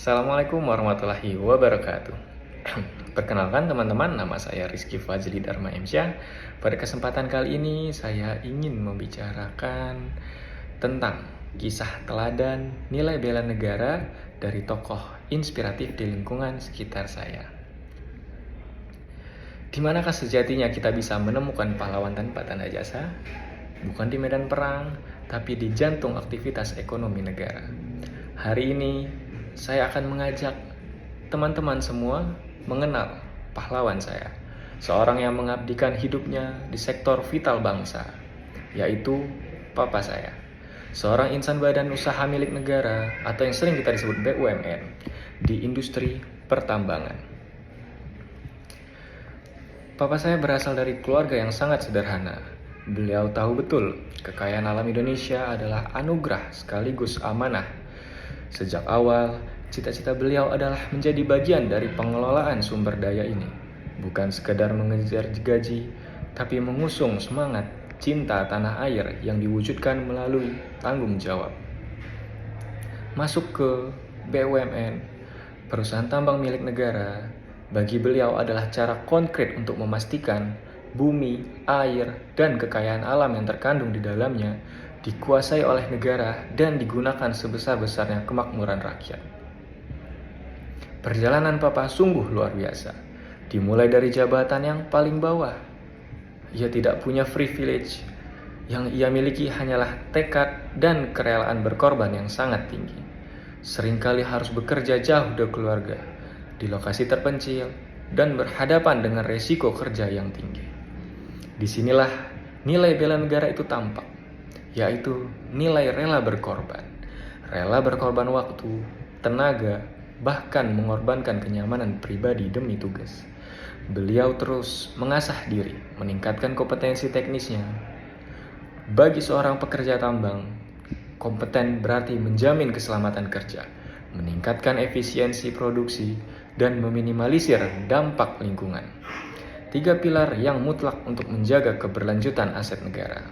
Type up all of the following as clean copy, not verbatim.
Assalamualaikum warahmatullahi wabarakatuh. Perkenalkan teman-teman, nama saya Rizky Fazli Dharma Emsyah. Pada kesempatan kali ini saya ingin membicarakan tentang kisah teladan nilai bela negara dari tokoh inspiratif di lingkungan sekitar saya. Di manakah sejatinya kita bisa menemukan pahlawan tanpa tanda jasa? Bukan di medan perang, tapi di jantung aktivitas ekonomi negara. Hari ini saya akan mengajak teman-teman semua mengenal pahlawan saya, seorang yang mengabdikan hidupnya di sektor vital bangsa, yaitu papa saya, seorang insan badan usaha milik negara atau yang sering kita disebut BUMN di industri pertambangan. Papa saya berasal dari keluarga yang sangat sederhana. Beliau tahu betul kekayaan alam Indonesia adalah anugerah sekaligus amanah. Sejak awal, cita-cita beliau adalah menjadi bagian dari pengelolaan sumber daya ini. Bukan sekedar mengejar gaji, tapi mengusung semangat cinta tanah air yang diwujudkan melalui tanggung jawab. Masuk ke BUMN, perusahaan tambang milik negara, bagi beliau adalah cara konkret untuk memastikan bumi, air, dan kekayaan alam yang terkandung di dalamnya dikuasai oleh negara dan digunakan sebesar-besarnya kemakmuran rakyat. Perjalanan Papa sungguh luar biasa. Dimulai dari jabatan yang paling bawah. Ia tidak punya privilege. Yang ia miliki hanyalah tekad dan kerelaan berkorban yang sangat tinggi. Seringkali harus bekerja jauh dari keluarga, di lokasi terpencil, dan berhadapan dengan resiko kerja yang tinggi. Disinilah nilai bela negara itu tampak, yaitu nilai rela berkorban waktu, tenaga, bahkan mengorbankan kenyamanan pribadi demi tugas. Beliau terus mengasah diri, meningkatkan kompetensi teknisnya. Bagi seorang pekerja tambang, kompeten berarti menjamin keselamatan kerja, meningkatkan efisiensi produksi, dan meminimalisir dampak lingkungan. 3 pilar yang mutlak untuk menjaga keberlanjutan aset negara.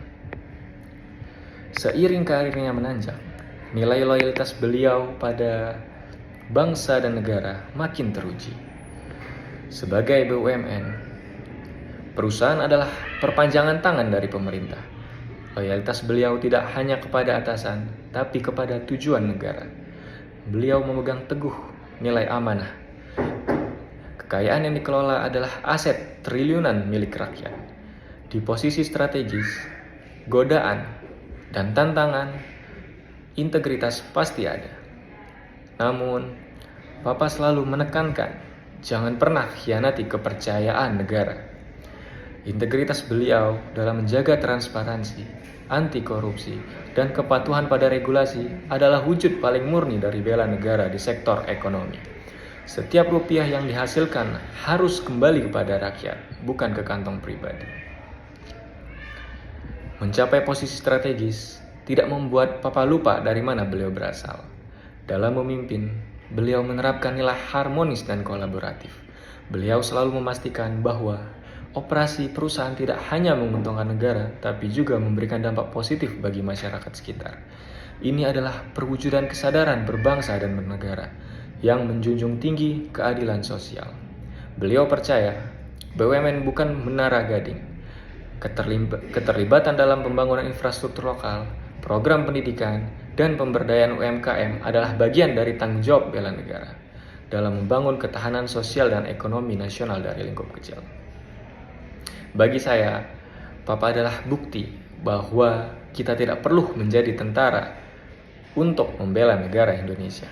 Seiring karirnya menanjak, nilai loyalitas beliau pada bangsa dan negara makin teruji. Sebagai BUMN, perusahaan adalah perpanjangan tangan dari pemerintah. Loyalitas beliau tidak hanya kepada atasan, tapi kepada tujuan negara. Beliau memegang teguh nilai amanah. Kekayaan yang dikelola adalah aset triliunan milik rakyat. Di posisi strategis, godaan dan tantangan, integritas pasti ada. Namun, Papa selalu menekankan, jangan pernah khianati kepercayaan negara. Integritas beliau dalam menjaga transparansi, anti korupsi, dan kepatuhan pada regulasi adalah wujud paling murni dari bela negara di sektor ekonomi. Setiap rupiah yang dihasilkan harus kembali kepada rakyat, bukan ke kantong pribadi. Mencapai posisi strategis tidak membuat Papa lupa dari mana beliau berasal. Dalam memimpin, beliau menerapkan nilai harmonis dan kolaboratif. Beliau selalu memastikan bahwa operasi perusahaan tidak hanya menguntungkan negara, tapi juga memberikan dampak positif bagi masyarakat sekitar. Ini adalah perwujudan kesadaran berbangsa dan bernegara yang menjunjung tinggi keadilan sosial. Beliau percaya BUMN bukan menara gading. Keterlibatan dalam pembangunan infrastruktur lokal, program pendidikan, dan pemberdayaan UMKM adalah bagian dari tanggung jawab bela negara dalam membangun ketahanan sosial dan ekonomi nasional dari lingkup kecil. Bagi saya, Papa adalah bukti bahwa kita tidak perlu menjadi tentara untuk membela negara Indonesia.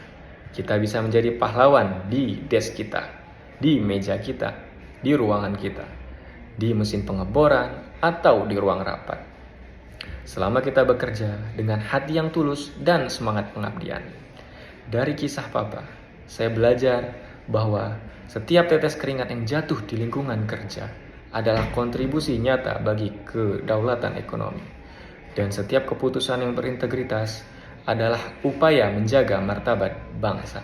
Kita bisa menjadi pahlawan di desk kita, di meja kita, di ruangan kita, di mesin pengeboran, atau di ruang rapat. Selama kita bekerja dengan hati yang tulus dan semangat pengabdian. Dari kisah Papa, saya belajar bahwa setiap tetes keringat yang jatuh di lingkungan kerja adalah kontribusi nyata bagi kedaulatan ekonomi. Dan setiap keputusan yang berintegritas adalah upaya menjaga martabat bangsa.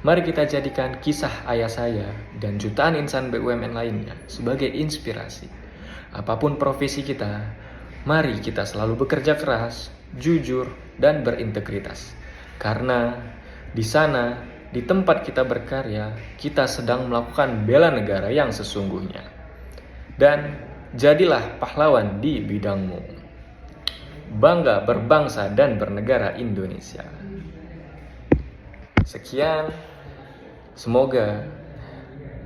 Mari kita jadikan kisah ayah saya dan jutaan insan BUMN lainnya sebagai inspirasi. Apapun profesi kita, mari kita selalu bekerja keras, jujur, dan berintegritas. Karena Di sana, di tempat kita berkarya, kita sedang melakukan bela negara yang sesungguhnya. Dan jadilah pahlawan di bidangmu. Bangga berbangsa dan bernegara Indonesia. Sekian, semoga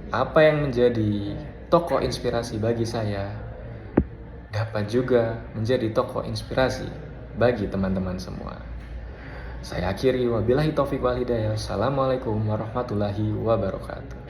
apa yang menjadi tokoh inspirasi bagi saya dapat juga menjadi tokoh inspirasi bagi teman-teman semua. Saya akhiri, wabillahi taufiq wal hidayah. Assalamualaikum warahmatullahi wabarakatuh.